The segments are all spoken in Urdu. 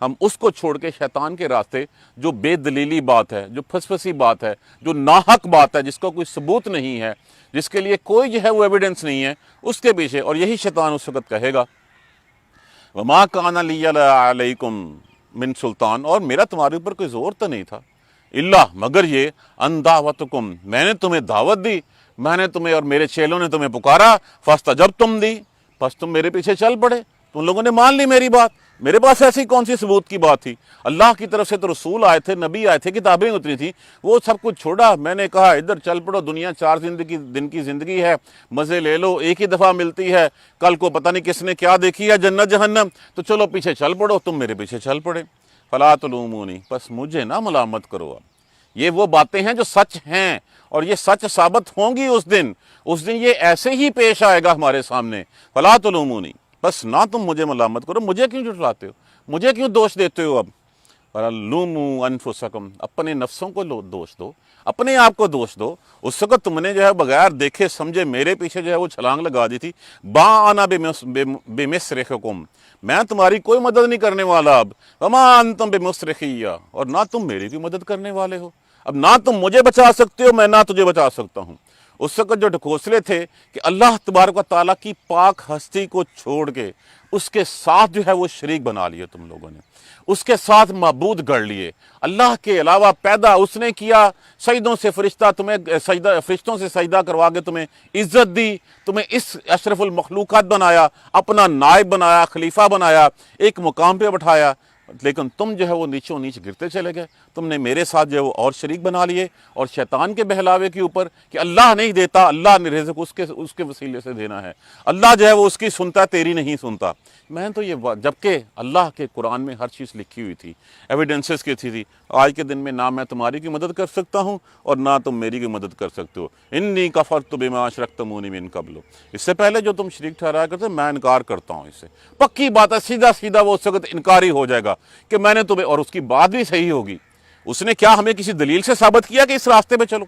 ہم اس کو چھوڑ کے شیطان کے راستے، جو بے دلیلی بات ہے، جو پھسپھسی بات ہے، جو ناحق بات ہے، جس کا کوئی ثبوت نہیں ہے، جس کے لیے کوئی جو ہے وہ ایویڈنس نہیں ہے، اس کے پیچھے، اور یہی شیطان اس وقت کہے گا وما کان لی علیکم من سلطان، اور میرا تمہارے اوپر کوئی زور تو نہیں تھا، اللہ مگر یہ ان دعوتکم، میں نے تمہیں دعوت دی، میں نے تمہیں اور میرے چیلوں نے تمہیں پکارا، فاستجبتم دی، بس تم میرے پیچھے چل پڑے، تم لوگوں نے مان لی میری بات۔ میرے پاس ایسی کون سی ثبوت کی بات تھی؟ اللہ کی طرف سے تو رسول آئے تھے، نبی آئے تھے، کتابیں اتری تھیں، وہ سب کچھ چھوڑا، میں نے کہا ادھر چل پڑو، دنیا 4 دن کی زندگی ہے، مزے لے لو، ایک ہی دفعہ ملتی ہے، کل کو پتہ نہیں کس نے کیا دیکھی ہے، جنت جہنم، تو چلو پیچھے چل پڑو، تم میرے پیچھے چل پڑے۔ فلا تلومونی، بس مجھے نہ ملامت کرو۔ اب یہ وہ باتیں ہیں جو سچ ہیں، اور یہ سچ ثابت ہوں گی اس دن یہ ایسے ہی پیش آئے گا ہمارے سامنے۔ فلا تلومونی، بس نہ تم مجھے ملامت کرو، مجھے کیوں جھٹلاتے ہو، مجھے کیوں دوش دیتے ہو؟ اب لوموا انفسکم، اپنے نفسوں کو دوش دو، اپنے آپ کو دوش دو۔ اس وقت تم نے جو ہے بغیر دیکھے سمجھے میرے پیچھے جو ہے وہ چھلانگ لگا دی تھی۔ با انا بمصرخکم، میں تمہاری کوئی مدد نہیں کرنے والا اب، وما انتم بمصرخی، اور نہ تم میری بھی مدد کرنے والے ہو۔ اب نہ تم مجھے بچا سکتے ہو، میں نہ تجھے بچا سکتا ہوں۔ اس وقت جو ڈھکوسلے تھے کہ اللہ تبارک و تعالیٰ کی پاک ہستی کو چھوڑ کے اس کے ساتھ جو ہے وہ شریک بنا لیے تم لوگوں نے، اس کے ساتھ معبود گڑھ لیے، اللہ کے علاوہ پیدا اس نے کیا، سجدوں سے فرشتوں سے سجدہ کروا کے تمہیں عزت دی، تمہیں اس اشرف المخلوقات بنایا، اپنا نائب بنایا، خلیفہ بنایا، ایک مقام پہ بٹھایا، لیکن تم جو ہے وہ نیچوں نیچ گرتے چلے گئے، تم نے میرے ساتھ جو ہے وہ اور شریک بنا لیے، اور شیطان کے بہلاوے کے اوپر کہ اللہ نہیں دیتا، اللہ نے رزق اس کے وسیلے سے دینا ہے، اللہ جو ہے وہ اس کی سنتا، تیری نہیں سنتا۔ میں تو یہ جبکہ اللہ کے قرآن میں ہر چیز لکھی ہوئی تھی، ایویڈنسز کی تھی، آج کے دن میں نہ میں تمہاری کی مدد کر سکتا ہوں اور نہ تم میری کی مدد کر سکتے ہو۔ انی کفرت بما اشرکتمونی من قبل، اس سے پہلے جو تم شریک ٹھہرایا کرتے میں انکار کرتا ہوں اس سے۔ پکی بات ہے، سیدھا سیدھا وہ اس وقت انکاری ہو جائے گا کہ میں نے تمہیں، اور اس کی بات بھی صحیح ہوگی، اس نے کیا ہمیں کسی دلیل سے ثابت کیا کہ اس راستے پہ چلو؟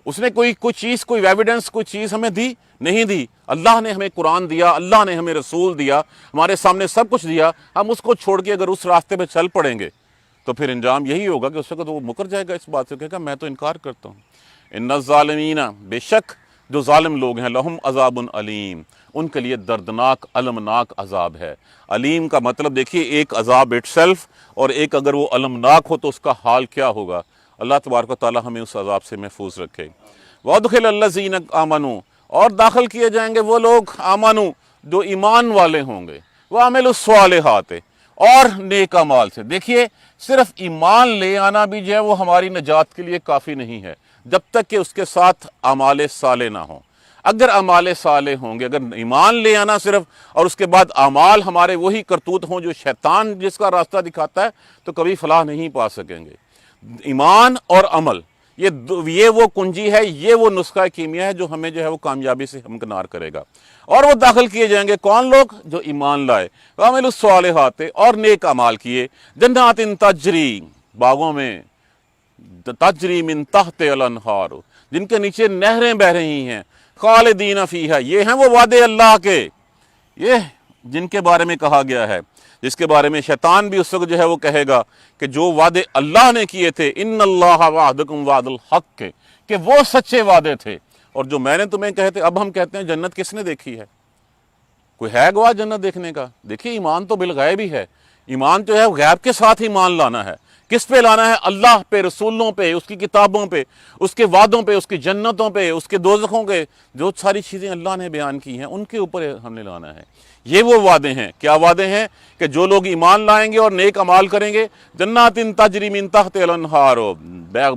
اس نے کوئی چیز، کوئی ایویڈنس، کوئی چیز ہمیں دی؟ نہیں دی۔ اللہ نے ہمیں قرآن دیا، اللہ نے ہمیں رسول دیا، ہمارے سامنے سب کچھ دیا، ہم اس کو چھوڑ کے اگر اس راستے پہ چل پڑیں گے تو پھر انجام یہی ہوگا کہ اس وقت وہ مکر جائے گا اس بات سے، کہے گا میں تو انکار کرتا ہوں۔ ان الظالمین، بے شک جو ظالم لوگ ہیں، لہم عذاب علیم، ان کے لیے دردناک المناک عذاب ہے۔ علیم کا مطلب دیکھیے، ایک عذاب اٹ سیلف، اور ایک اگر وہ المناک ہو تو اس کا حال کیا ہوگا۔ اللہ تبارک و تعالی ہمیں اس عذاب سے محفوظ رکھے۔ وَأَدْخِلَ الَّذِينَ آمَنُوا، اور داخل کیے جائیں گے وہ لوگ آمنو جو ایمان والے ہوں گے، وَعَمِلُوا الصَّالِحَاتِ، اور نیک اعمال سے۔ دیکھیے صرف ایمان لے آنا بھی جو ہے وہ ہماری نجات کے لیے کافی نہیں ہے، جب تک کہ اس کے ساتھ اعمال صالح نہ ہوں۔ اگر اعمال صالح ہوں گے، اگر ایمان لے آنا صرف، اور اس کے بعد اعمال ہمارے وہی کرتوت ہوں جو شیطان جس کا راستہ دکھاتا ہے، تو کبھی فلاح نہیں پا سکیں گے۔ ایمان اور عمل، یہ وہ کنجی ہے، یہ وہ نسخہ کیمیا ہے جو ہمیں جو ہے وہ کامیابی سے ہمکنار کرے گا۔ اور وہ داخل کیے جائیں گے کون لوگ؟ جو ایمان لائے، وَعَمِلُوا الصَّالِحَاتِ، اور نیک اعمال کیے، جنات تجری، باغوں میں، تجری من تحت الانہار، جن کے نیچے نہریں بہہ رہی ہیں، خالدین فیہا، یہ ہیں وہ وعدے اللہ کے، یہ جن کے بارے میں کہا گیا ہے، جس کے بارے میں شیطان بھی اس وقت جو ہے وہ کہے گا کہ جو وعدے اللہ نے کیے تھے، ان اللہ وعدکم وعد الحق کے، کہ وہ سچے وعدے تھے، اور جو میں نے تمہیں کہے تھے۔ اب ہم کہتے ہیں جنت کس نے دیکھی ہے؟ کوئی ہے گواہ جنت دیکھنے کا؟ دیکھیے ایمان تو بالغیب ہی ہے، ایمان جو ہے غیب کے ساتھ ایمان لانا ہے۔ کس پہ لانا ہے؟ اللہ پہ، رسولوں پہ، اس کی کتابوں پہ، اس کے وعدوں پہ، اس کی جنتوں پہ، اس کے دوزخوں کے، جو ساری چیزیں اللہ نے بیان کی ہیں ان کے اوپر ہم نے لانا ہے۔ یہ وہ وعدے ہیں۔ کیا وعدے ہیں؟ کہ جو لوگ ایمان لائیں گے اور نیک اعمال کریں گے، جنات تجری من تحت الانہار،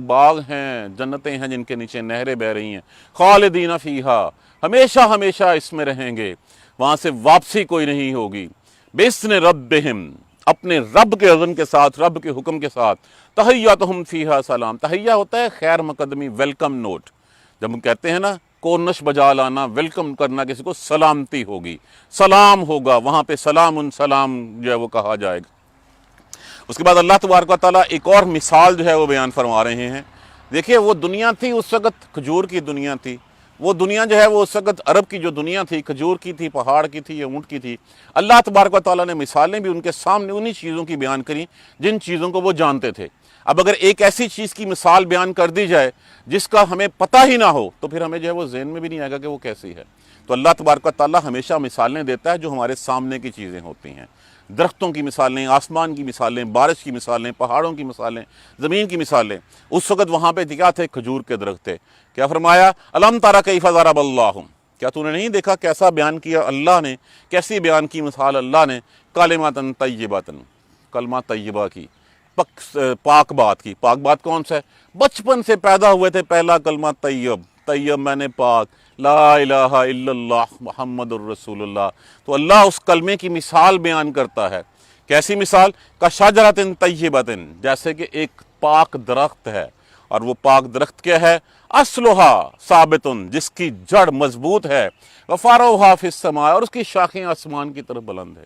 باغ ہیں، جنتیں ہیں جن کے نیچے نہریں بہہ رہی ہیں، خالدین فیہا، ہمیشہ ہمیشہ اس میں رہیں گے، وہاں سے واپسی کوئی نہیں ہوگی۔ بِإِذْنِ رَبِّهِمْ، اپنے رب کے اذن کے ساتھ، رب کے حکم کے ساتھ۔ تحیّتُہم فیہا سلام، تحیہ ہوتا ہے خیر مقدمی، ویلکم نوٹ، جب ہم کہتے ہیں نا کورنش بجا لانا، ویلکم کرنا کسی کو، سلامتی ہوگی، سلام ہوگا وہاں پہ، سلام سلام جو ہے وہ کہا جائے گا۔ اس کے بعد اللہ تبارک و تعالیٰ ایک اور مثال جو ہے وہ بیان فرما رہے ہیں۔ دیکھیے وہ دنیا تھی اس وقت، کھجور کی دنیا تھی، وہ دنیا جو ہے وہ اس وقت عرب کی جو دنیا تھی، کھجور کی تھی، پہاڑ کی تھی یا اونٹ کی تھی، اللہ تبارک و تعالیٰ نے مثالیں بھی ان کے سامنے انہی چیزوں کی بیان کریں جن چیزوں کو وہ جانتے تھے۔ اب اگر ایک ایسی چیز کی مثال بیان کر دی جائے جس کا ہمیں پتہ ہی نہ ہو تو پھر ہمیں جو ہے وہ ذہن میں بھی نہیں آئے گا کہ وہ کیسی ہے۔ تو اللہ تبارک و تعالیٰ ہمیشہ مثالیں دیتا ہے جو ہمارے سامنے کی چیزیں ہوتی ہیں، درختوں کی مثالیں، آسمان کی مثالیں، بارش کی مثالیں، پہاڑوں کی مثالیں، زمین کی مثالیں۔ اس وقت وہاں پہ کیا تھے؟ کھجور کے درخت تھے۔ کیا فرمایا؟ الم تری کیف ضرب اللہ، کیا تو نے نہیں دیکھا کیسا بیان کیا اللہ نے، کیسی بیان کی مثال اللہ نے، کلمۃ طیبۃ، کلمہ طیبہ کی، پاک بات کی۔ پاک بات کون سا ہے؟ بچپن سے پیدا ہوئے تھے پہلا کلمہ طیب، طیب میں نے پاک، لا الہ الا اللہ محمد الرسول اللہ۔ تو اللہ اس کلمے کی مثال بیان کرتا ہے۔ کیسی مثال؟ کشجرۃ طیبۃ، جیسے کہ ایک پاک درخت ہے، اور وہ پاک درخت کیا ہے؟ اصلھا ثابت، جس کی جڑ مضبوط ہے، وفرعھا فی السماء، اور اس کی شاخیں آسمان کی طرف بلند ہے۔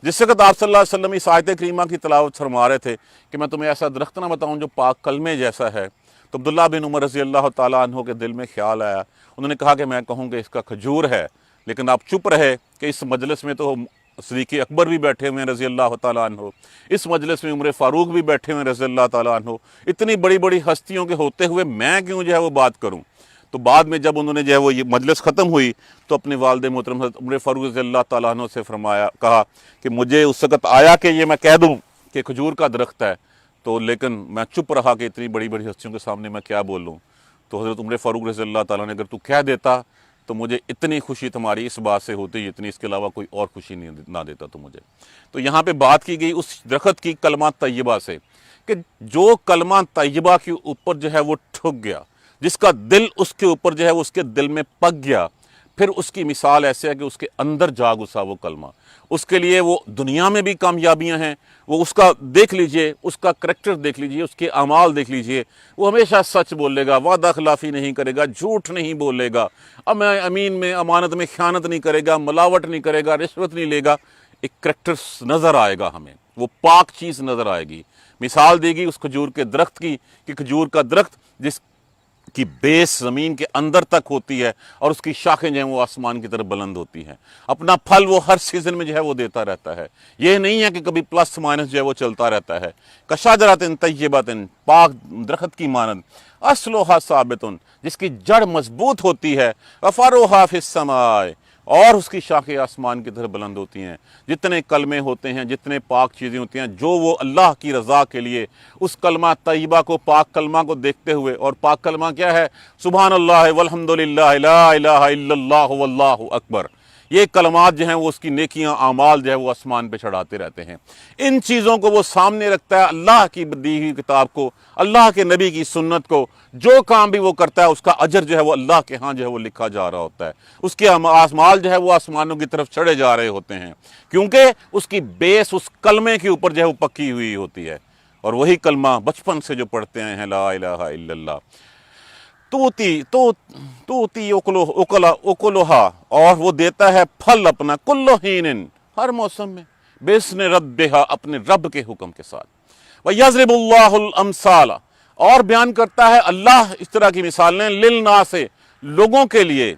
جس وقت آپ صلی اللہ علیہ وسلم اس آیت کریمہ کی تلاوت فرما رہے تھے کہ میں تمہیں ایسا درخت نہ بتاؤں جو پاک کلمے جیسا ہے، تو عبداللہ بن عمر رضی اللہ تعالیٰ عنہ کے دل میں خیال آیا۔ انہوں نے کہا کہ میں کہوں کہ اس کا کھجور ہے، لیکن آپ چپ رہے کہ اس مجلس میں تو صدیق اکبر بھی بیٹھے ہوئے ہیں رضی اللہ تعالیٰ عنہ، اس مجلس میں عمر فاروق بھی بیٹھے ہوئے ہیں رضی اللہ تعالیٰ عنہ، اتنی بڑی بڑی ہستیوں کے ہوتے ہوئے میں کیوں جو ہے وہ بات کروں؟ تو بعد میں جب انہوں نے جو ہے وہ یہ مجلس ختم ہوئی تو اپنے والد محترم حضرت عمر فاروق رضی اللہ تعالیٰ عنہ سے کہا کہ مجھے اس وقت آیا کہ یہ میں کہہ دوں کہ کھجور کا درخت ہے، تو لیکن میں چپ رہا کہ اتنی بڑی بڑی ہستیوں کے سامنے میں کیا بولوں۔ تو حضرت عمر فاروق رضی اللہ تعالیٰ نے، اگر تو کہہ دیتا تو مجھے اتنی خوشی تمہاری اس بات سے ہوتی اتنی، اس کے علاوہ کوئی اور خوشی نہ دیتا تو مجھے۔ تو یہاں پہ بات کی گئی اس درخت کی کلمہ طیبہ سے کہ جو کلمہ طیبہ کے اوپر جو ہے وہ ٹھک گیا، جس کا دل اس کے اوپر جو ہے وہ اس کے دل میں پک گیا، پھر اس کی مثال ایسے ہے کہ اس کے اندر جا گھسا وہ کلمہ، اس کے لیے وہ دنیا میں بھی کامیابیاں ہیں۔ وہ اس کا دیکھ لیجئے، اس کا کریکٹر دیکھ لیجئے، اس کے اعمال دیکھ لیجئے، وہ ہمیشہ سچ بولے گا، وعدہ خلافی نہیں کرے گا، جھوٹ نہیں بولے گا، امین میں امانت میں خیانت نہیں کرے گا، ملاوٹ نہیں کرے گا، رشوت نہیں لے گا۔ ایک کریکٹر نظر آئے گا ہمیں، وہ پاک چیز نظر آئے گی۔ مثال دے گی اس کھجور کے درخت کی کہ کھجور کا درخت جس کی بیس زمین کے اندر تک ہوتی ہے اور اس کی شاخیں جو ہیں وہ آسمان کی طرف بلند ہوتی ہیں، اپنا پھل وہ ہر سیزن میں جو ہے وہ دیتا رہتا ہے، یہ نہیں ہے کہ کبھی پلس مائنس جو ہے وہ چلتا رہتا ہے۔ کشجرۃ طیبۃ، پاک درخت کی مانند، اصلھا ثابت، جس کی جڑ مضبوط ہوتی ہے، وفرعھا فی السماء، اور اس کی شاخیں آسمان کی طرف بلند ہوتی ہیں۔ جتنے کلمے ہوتے ہیں، جتنے پاک چیزیں ہوتی ہیں، جو وہ اللہ کی رضا کے لیے اس کلمہ طیبہ کو، پاک کلمہ کو دیکھتے ہوئے، اور پاک کلمہ کیا ہے؟ سبحان اللہ والحمدللہ لا الہ الا اللہ واللہ اکبر، یہ کلمات جو ہیں وہ اس کی نیکیاں، اعمال جو ہے وہ آسمان پہ چڑھاتے رہتے ہیں۔ ان چیزوں کو وہ سامنے رکھتا ہے، اللہ کی دی ہوئی کتاب کو، اللہ کے نبی کی سنت کو، جو کام بھی وہ کرتا ہے اس کا اجر جو ہے وہ اللہ کے ہاں جو ہے وہ لکھا جا رہا ہوتا ہے، اس کے اعمال جو ہے وہ آسمانوں کی طرف چڑھے جا رہے ہوتے ہیں، کیونکہ اس کی بیس اس کلمے کے اوپر جو ہے وہ پکی ہوئی ہوتی ہے۔ اور وہی کلمہ بچپن سے جو پڑھتے ہیں لا الہ الا اللہ، توتی اکلھا، اور وہ دیتا ہے پھل اپنا، کل حین، ہر موسم میں، باذن ربھا، اپنے رب کے حکم کے ساتھ، وَيَضْرِبُ اللَّهُ الْأَمْثَالَ، اور بیان کرتا ہے اللہ اس طرح کی مثالیں، للناس، لوگوں کے لیے،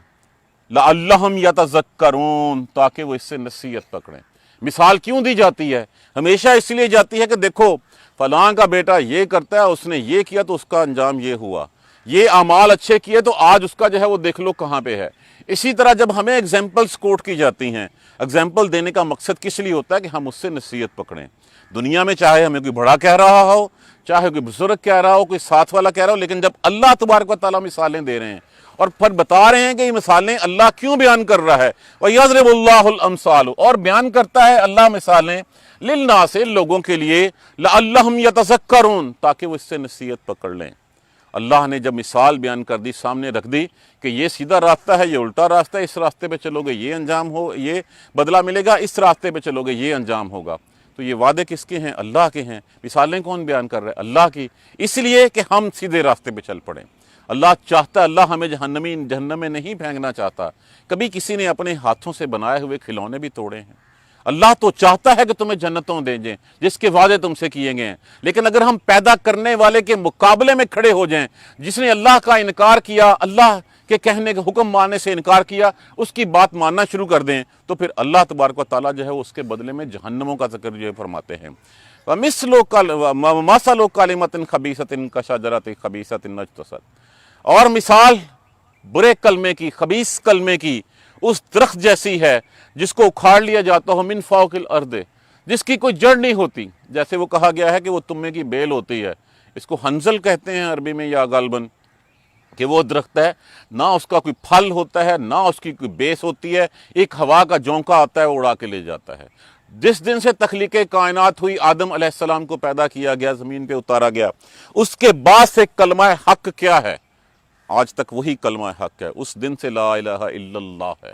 لعلہم یتذکرون، تاکہ وہ اس سے نصیحت پکڑیں۔ مثال کیوں دی جاتی ہے؟ ہمیشہ اس لیے جاتی ہے کہ دیکھو فلاں کا بیٹا یہ کرتا ہے، اس نے یہ کیا تو اس کا انجام یہ ہوا، یہ اعمال اچھے کیے تو آج اس کا جو ہے وہ دیکھ لو کہاں پہ ہے۔ اسی طرح جب ہمیں ایگزامپلز کوٹ کی جاتی ہیں، ایگزامپل دینے کا مقصد کس لیے ہوتا ہے کہ ہم اس سے نصیحت پکڑیں۔ دنیا میں چاہے ہمیں کوئی بڑا کہہ رہا ہو، چاہے کوئی بزرگ کہہ رہا ہو، کوئی ساتھ والا کہہ رہا ہو، لیکن جب اللہ تبارک و تعالیٰ مثالیں دے رہے ہیں اور پھر بتا رہے ہیں کہ یہ مثالیں اللہ کیوں بیان کر رہا ہے، وَيَضْرِبُ اللَّهُ الْأَمْثَالُ، اور بیان کرتا ہے اللہ مثالیں للناس، لوگوں کے لیے، لعلہم یتذکرون، تاکہ وہ اس سے نصیحت پکڑ لیں۔ اللہ نے جب مثال بیان کر دی، سامنے رکھ دی کہ یہ سیدھا راستہ ہے، یہ الٹا راستہ ہے، اس راستے پہ چلو گے یہ انجام ہو، یہ بدلہ ملے گا، اس راستے پہ چلو گے یہ انجام ہوگا، تو یہ وعدے کس کے ہیں؟ اللہ کے ہیں۔ مثالیں کون بیان کر رہے ہیں؟ اللہ کی، اس لیے کہ ہم سیدھے راستے پہ چل پڑیں۔ اللہ چاہتا ہے، اللہ ہمیں جہنم میں نہیں پھینکنا چاہتا۔ کبھی کسی نے اپنے ہاتھوں سے بنائے ہوئے کھلونے بھی توڑے ہیں؟ اللہ تو چاہتا ہے کہ تمہیں جنتوں دے دیں جس کے وعدے تم سے کیے گئے ہیں، لیکن اگر ہم پیدا کرنے والے کے مقابلے میں کھڑے ہو جائیں، جس نے اللہ کا انکار کیا، اللہ کہ کہنے کے حکم ماننے سے انکار کیا اس کی بات ماننا شروع کر دیں تو پھر اللہ تبارک و تعالیٰ جو ہے اس کے بدلے میں جہنموں کا ذکر جو ہے فرماتے ہیں۔ مَثَلُ كَلِمَةٍ خَبِيثَةٍ كَشَجَرَةٍ خَبِيثَةٍ اجْتَثَتْ، اور مثال برے کلمے کی، خبیث کلمے کی اس درخت جیسی ہے جس کو اکھاڑ لیا جاتا ہو من فوق الارض، جس کی کوئی جڑ نہیں ہوتی۔ جیسے وہ کہا گیا ہے کہ وہ تمے کی بیل ہوتی ہے، اس کو ہنزل کہتے ہیں عربی میں یا غالباً، کہ وہ درخت ہے نہ اس کا کوئی پھل ہوتا ہے نہ اس کی کوئی بیس ہوتی ہے، ایک ہوا کا جھونکا آتا ہے وہ اڑا کے لے جاتا ہے۔ جس دن سے تخلیق کائنات ہوئی، آدم علیہ السلام کو پیدا کیا گیا، زمین پہ اتارا گیا، اس کے بعد سے کلمہ حق کیا ہے؟ آج تک وہی کلمہ حق ہے۔ اس دن سے لا الہ الا اللہ ہے،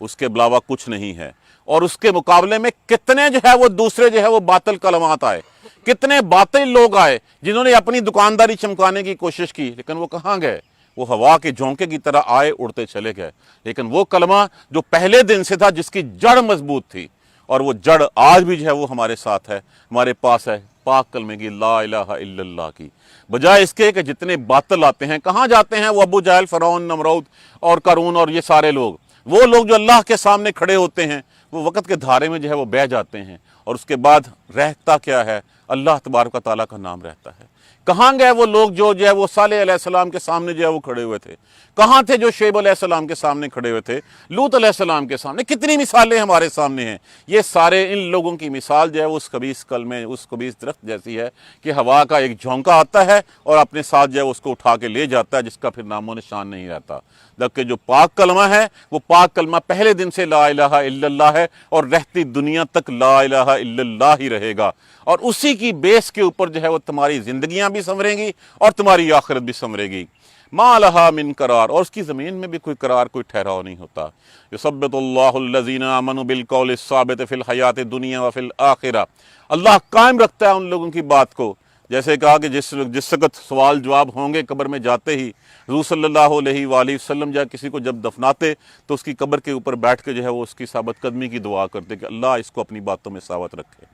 اس کے علاوہ کچھ نہیں ہے۔ اور اس کے مقابلے میں کتنے جو ہے وہ دوسرے جو ہے وہ باطل کلمات آئے، کتنے باطل لوگ آئے جنہوں نے اپنی دکانداری چمکانے کی کوشش کی، لیکن وہ کہاں گئے؟ وہ ہوا کے جھونکے کی طرح آئے، اڑتے چلے گئے۔ لیکن وہ کلمہ جو پہلے دن سے تھا، جس کی جڑ مضبوط تھی، اور وہ جڑ آج بھی جو ہے وہ ہمارے ساتھ ہے، ہمارے پاس ہے، پاک کلمے کی، لا الہ الا اللہ کی، بجائے اس کے کہ جتنے باطل آتے ہیں کہاں جاتے ہیں؟ وہ ابو جہل، فرعون، نمرود اور قارون اور یہ سارے لوگ، وہ لوگ جو اللہ کے سامنے کھڑے ہوتے ہیں وہ وقت کے دھارے میں جو ہے وہ بہہ جاتے ہیں، اور اس کے بعد رہتا کیا ہے؟ اللہ تبارک و تعالیٰ کا نام رہتا ہے۔ کہاں گئے وہ لوگ جو ہے وہ صالح علیہ السلام کے سامنے جو ہے وہ کھڑے ہوئے تھے؟ کہاں تھے جو شعیب علیہ السلام کے سامنے کھڑے ہوئے تھے؟ لوط علیہ السلام کے سامنے؟ کتنی مثالیں ہمارے سامنے ہیں۔ یہ سارے ان لوگوں کی مثال جو ہے اس خبیث کلمے، اس خبیث درخت جیسی ہے کہ ہوا کا ایک جھونکا آتا ہے اور اپنے ساتھ جو ہے اس کو اٹھا کے لے جاتا ہے، جس کا پھر نام و نشان نہیں رہتا۔ جبکہ جو پاک کلمہ ہے وہ پاک کلمہ پہلے دن سے لا الہ الا اللہ ہے، اور رہتی دنیا تک لا الہ الا اللہ ہی رہے گا، اور اسی کی بیس کے اوپر جو ہے وہ تمہاری زندگیاں بھی سنوریں گی اور تمہاری آخرت بھی سنورے گی۔ ما لہا من قرار، اور اس کی زمین میں بھی کوئی قرار، کوئی ٹھہراؤ نہیں ہوتا۔ یثبت اللہ الذین آمنوا بالقول الثابت فی الحیات الدنیا وفی الآخرہ، اللہ قائم رکھتا ہے ان لوگوں کی بات کو۔ جیسے کہا کہ جس وقت سوال جواب ہوں گے قبر میں جاتے ہی، حضور صلی اللہ علیہ وآلہ وسلم جو ہے کسی کو جب دفناتے تو اس کی قبر کے اوپر بیٹھ کے جو ہے وہ اس کی ثابت قدمی کی دعا کرتے کہ اللہ اس کو اپنی باتوں میں ثابت رکھے،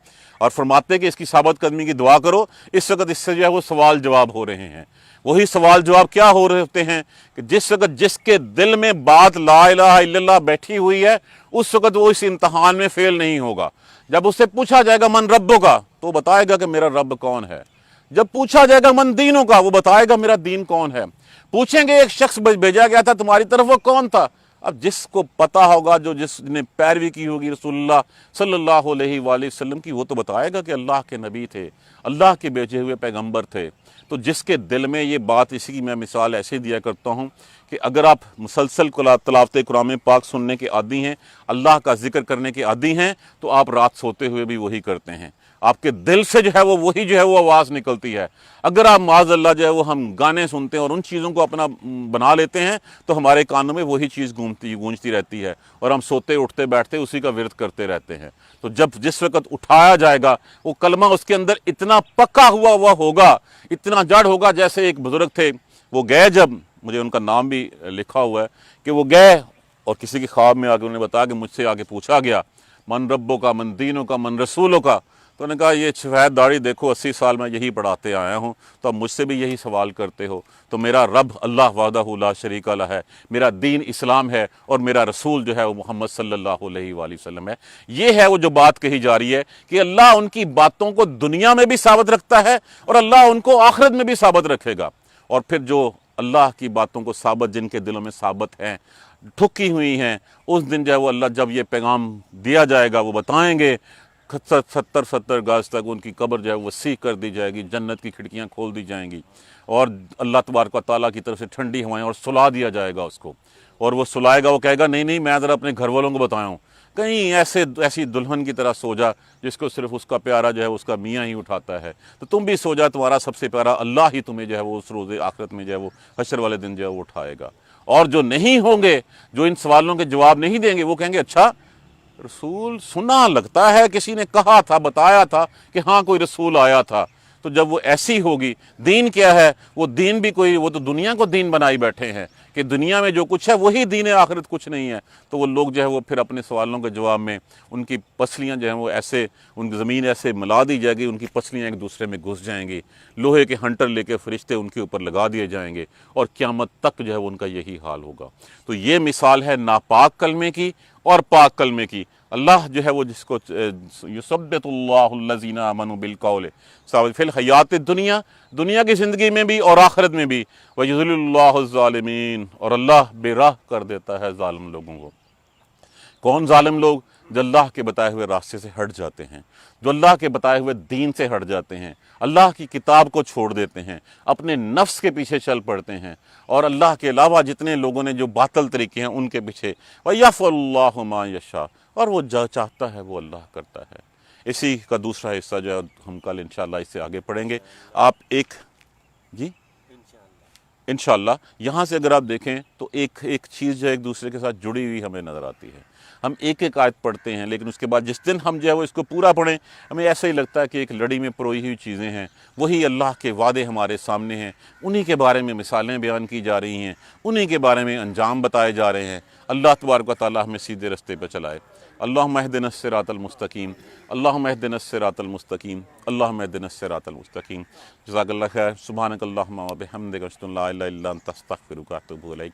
اور فرماتے کہ اس کی ثابت قدمی کی دعا کرو، اس وقت اس سے جو ہے وہ سوال جواب ہو رہے ہیں۔ وہی سوال جواب کیا ہو رہے ہوتے ہیں کہ جس وقت جس کے دل میں بات لا الہ الا اللہ بیٹھی ہوئی ہے، اس وقت وہ اس امتحان میں فیل نہیں ہوگا۔ جب اس سے پوچھا جائے گا من ربوں کا، تو وہ بتائے گا کہ میرا رب کون ہے۔ جب پوچھا جائے گا من دینوں کا، وہ بتائے گا میرا دین کون ہے۔ پوچھیں گے ایک شخص بھیجا گیا تھا تمہاری طرف، وہ کون تھا؟ اب جس کو پتا ہوگا، جو جس نے پیروی کی ہوگی رسول اللہ صلی اللہ علیہ وآلہ وسلم کی، وہ تو بتائے گا کہ اللہ کے نبی تھے، اللہ کے بھیجے ہوئے پیغمبر تھے۔ تو جس کے دل میں یہ بات، اسی کی میں مثال ایسے دیا کرتا ہوں کہ اگر آپ مسلسل تلاوت قرآن پاک سننے کے عادی ہیں، اللہ کا ذکر کرنے کے عادی ہیں، تو آپ رات سوتے ہوئے بھی وہی کرتے ہیں، آپ کے دل سے جو ہے وہ وہی جو ہے وہ آواز نکلتی ہے۔ اگر آپ معاذ اللہ جو ہے وہ ہم گانے سنتے ہیں اور ان چیزوں کو اپنا بنا لیتے ہیں، تو ہمارے کانوں میں وہی چیز گونجتی رہتی ہے، اور ہم سوتے اٹھتے بیٹھتے اسی کا ورد کرتے رہتے ہیں۔ تو جس وقت اٹھایا جائے گا، وہ کلمہ اس کے اندر اتنا پکا ہوا ہوگا، اتنا جڑ ہوگا۔ جیسے ایک بزرگ تھے، وہ گئے، جب مجھے ان کا نام بھی لکھا ہوا ہے کہ وہ گئے اور کسی کے خواب میں آ کے انہوں نے بتایا کہ مجھ سے آگے پوچھا گیا من ربوں کا، من دینوں کا، من رسولوں کا، تو انہوں نے کہا یہ سفید داڑھی دیکھو، 80 سال میں یہی پڑھاتے آیا ہوں، تو اب مجھ سے بھی یہی سوال کرتے ہو؟ تو میرا رب اللہ وحدہ لا شریک لہ ہے، میرا دین اسلام ہے، اور میرا رسول جو ہے وہ محمد صلی اللہ علیہ وآلہ وسلم ہے۔ یہ ہے وہ جو بات کہی جا رہی ہے کہ اللہ ان کی باتوں کو دنیا میں بھی ثابت رکھتا ہے، اور اللہ ان کو آخرت میں بھی ثابت رکھے گا۔ اور پھر جو اللہ کی باتوں کو ثابت، جن کے دلوں میں ثابت ہیں، ٹھکی ہوئی ہیں، اس دن جو ہے وہ اللہ جب یہ پیغام دیا جائے گا، وہ بتائیں گے 70 گز تک ان کی قبر جو ہے وسیع کر دی جائے گی، جنت کی کھڑکیاں کھول دی جائیں گی، اور اللہ تبارک و تعالیٰ کی طرف سے ٹھنڈی ہوائیں، اور سلا دیا جائے گا اس کو، اور وہ سلائے گا، وہ کہے گا نہیں میں ذرا اپنے گھر والوں کو بتایا ہوں، کہیں ایسی دلہن کی طرح سو جا جس کو صرف اس کا پیارا جو ہے اس کا میاں ہی اٹھاتا ہے، تو تم بھی سو جا، تمہارا سب سے پیارا اللہ ہی تمہیں جو ہے وہ اس روز آخرت میں جو ہے وہ حشر والے دن جو ہے وہ اٹھائے گا۔ اور جو نہیں ہوں گے، جو ان سوالوں کے جواب نہیں دیں گے، وہ کہیں گے اچھا رسول سنا لگتا ہے، کسی نے کہا تھا، بتایا تھا کہ ہاں کوئی رسول آیا تھا، تو جب وہ ایسی ہوگی، دین کیا ہے؟ وہ دین بھی کوئی، وہ تو دنیا کو دین بنائی بیٹھے ہیں کہ دنیا میں جو کچھ ہے وہی دین ہے، آخرت کچھ نہیں ہے۔ تو وہ لوگ جو ہے وہ پھر اپنے سوالوں کے جواب میں ان کی پسلیاں جو ہیں وہ ایسے، ان کی زمین ایسے ملا دی جائے گی، ان کی پسلیاں ایک دوسرے میں گھس جائیں گی، لوہے کے ہنٹر لے کے فرشتے ان کے اوپر لگا دیے جائیں گے، اور قیامت تک جو ہے وہ ان کا یہی حال ہوگا۔ تو یہ مثال ہے ناپاک کلمے کی اور پاک کلمے کی۔ اللہ جو ہے وہ جس کو یثبت اللہ الذین آمنوا بالقول ثابت فی الحیات الدنیا، دنیا کی زندگی میں بھی اور آخرت میں بھی، ویذل اللہ الظالمین، اور اللہ بے راہ کر دیتا ہے ظالم لوگوں کو۔ کون ظالم لوگ؟ جو اللہ کے بتائے ہوئے راستے سے ہٹ جاتے ہیں، جو اللہ کے بتائے ہوئے دین سے ہٹ جاتے ہیں، اللہ کی کتاب کو چھوڑ دیتے ہیں، اپنے نفس کے پیچھے چل پڑتے ہیں، اور اللہ کے علاوہ جتنے لوگوں نے جو باطل طریقے ہیں ان کے پیچھے، وَيَفْعَلُ اللَّهُ مَا يَشَاءُ، اور وہ جو چاہتا ہے وہ اللہ کرتا ہے۔ اسی کا دوسرا حصہ جو ہے ہم کل انشاءاللہ اس سے آگے پڑھیں گے۔ آپ ایک جی انشاءاللہ یہاں سے اگر آپ دیکھیں تو ایک ایک چیز جو ہے ایک دوسرے کے ساتھ جڑی ہوئی ہمیں نظر آتی ہے۔ ہم ایک ایک آیت پڑھتے ہیں، لیکن اس کے بعد جس دن ہم جو ہے وہ اس کو پورا پڑھیں، ہمیں ایسا ہی لگتا ہے کہ ایک لڑی میں پروئی ہوئی چیزیں ہیں، وہی اللہ کے وعدے ہمارے سامنے ہیں، انہی کے بارے میں مثالیں بیان کی جا رہی ہیں، انہی کے بارے میں انجام بتائے جا رہے ہیں۔ اللہ تبارک و تعالی ہمیں سیدھے رستے پہ چلائے۔ اللہم اہدنا الصراط المستقیم، اللہم اہدنا الصراط المستقیم، اللہم اہدنا الصراط المستقیم۔ جزاک اللہ خیر۔ سبحانک اللہم و بحمدک، اشہد ان لا الہ الا انت، استغفرک و اتوب الیک۔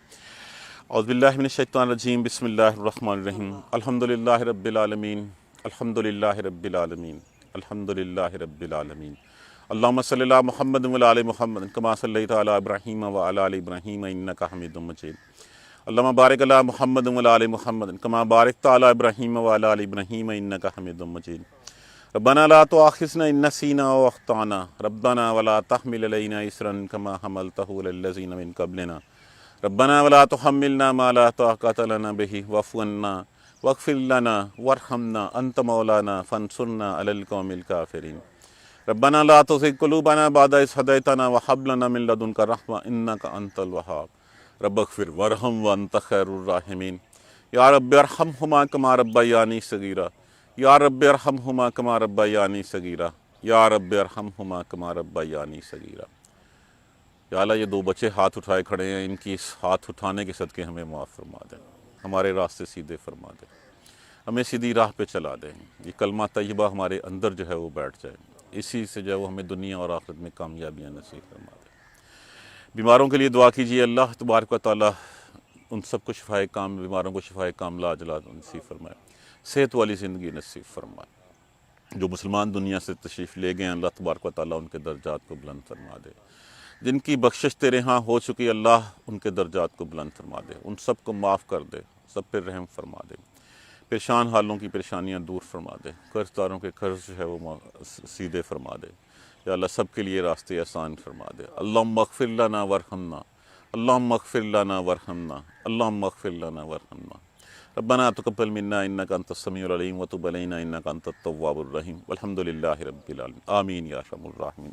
اعوذ باللہ من الشیطان الرجیم، بسم اللہ الرحمن الرحیم۔ الحمدللہ رب العالمین، الحمدللہ رب العالمین، الحمدللہ رب العالمین۔ اللہم صلی علی محمد و علی آل محمد کما صلیت علی ابراہیم و علی آل ابراہیم انک حمید مجید۔ اللہم بارک علی محمد و علی آل محمد کما بارکت علی ابراہیم و علی آل ابراہیم انک حمید مجید۔ ربنا لا تؤاخذنا ان نسینا او اخطانا، ربنا ولا تحمل علینا اصرا کما حملتہ علی الذین من قبلنا، ربنا ولا تحملنا ما لا طاقة لنا به واعف عنا واغفر لنا وارحمنا انت مولانا فانصرنا على القوم الكافرين۔ ربنا لا تزغ قلوبنا بعد إذ هديتنا وهب لنا من لدنك رحمة إنك أنت الوهاب، رب اغفر وارحم وانت خیر الراحمین۔ یا رب ارحمہما کما ربیانی صغیرا، یا رب ارحمہما کما ربیانی صغیرا، یا رب ارحمہما کما ربیانی صغیرا۔ یا اللہ یہ دو بچے ہاتھ اٹھائے کھڑے ہیں، ان کی اس ہاتھ اٹھانے کے صدقے ہمیں معاف فرما دیں، ہمارے راستے سیدھے فرما دیں، ہمیں سیدھی راہ پہ چلا دیں، یہ کلمہ طیبہ ہمارے اندر جو ہے وہ بیٹھ جائے، اسی سے جو ہے وہ ہمیں دنیا اور آخرت میں کامیابیاں نصیب فرما دیں۔ بیماروں کے لیے دعا کیجیے، اللہ تبارک و تعالیٰ ان سب کو شفائے کام، بیماروں کو شفائے کام لا عاجلہ نصیب فرمائے، صحت والی زندگی نصیب فرمائے۔ جو مسلمان دنیا سے تشریف لے گئے ہیں، اللہ تبارک و تعالیٰ ان کے درجات کو بلند فرما دے۔ جن کی بخشش تیرے ہاں ہو چکی، اللہ ان کے درجات کو بلند فرما دے، ان سب کو معاف کر دے، سب پر رحم فرما دے، پریشان حالوں کی پریشانیاں دور فرما دے، قرض داروں کے قرض جو ہے وہ سیدھے فرما دے۔ یا اللہ سب کے لیے راستے آسان فرما دے۔ اللہم اغفر لنا وارحمنا، اللہم اغفر لنا وارحمنا، اللہم اغفر لنا وارحمنا۔ ربنا تقبل منا انک انت السمیع العلیم وتب علینا انک انت التواب الرحیم، والحمد للہ رب العالمین، آمین یا ارحم الراحمین۔